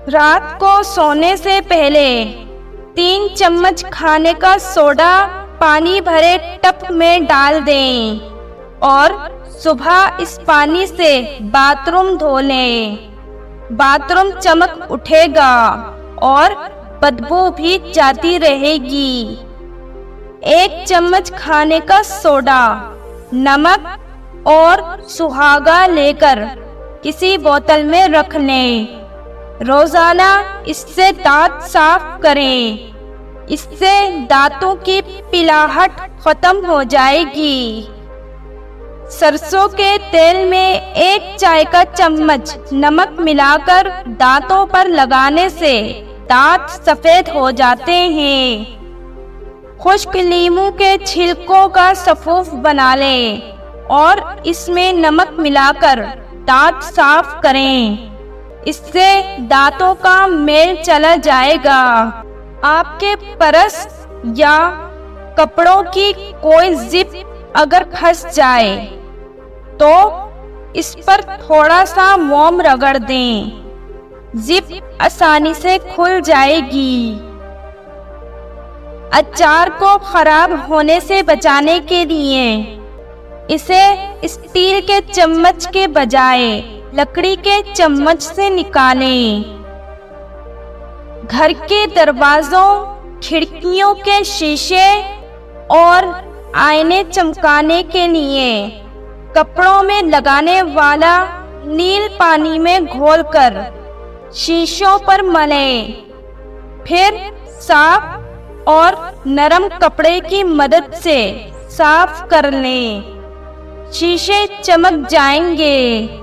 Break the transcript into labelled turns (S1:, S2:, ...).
S1: रात को सोने से पहले 3 चम्मच खाने का सोडा पानी भरे टब में डाल दें और सुबह इस पानी से बाथरूम धो लें। बाथरूम चमक उठेगा और बदबू भी जाती रहेगी। 1 चम्मच खाने का सोडा, नमक और सुहागा लेकर किसी बोतल में रख लें। रोजाना इससे दांत साफ करें। इससे दांतों की पिलाहट खत्म हो जाएगी। सरसों के तेल में 1 चाय का चम्मच नमक मिलाकर दांतों पर लगाने से दांत सफेद हो जाते हैं। खुश्क नींबू के छिलकों का सफूफ बना लें और इसमें नमक मिलाकर दांत साफ करें। इससे दांतों का मेल चला जाएगा। आपके पर्स या कपड़ों की कोई जिप अगर फंस जाए तो इस पर थोड़ा सा मोम रगड़ दें। जिप आसानी से खुल जाएगी। अचार को खराब होने से बचाने के लिए इसे स्टील के चम्मच के बजाय लकड़ी के चम्मच से निकालें। घर के दरवाजों, खिड़कियों के शीशे और आईने चमकाने के लिए कपड़ों में लगाने वाला नील पानी में घोलकर शीशों पर मलें। फिर साफ और नरम कपड़े की मदद से साफ कर लें। शीशे चमक जाएंगे।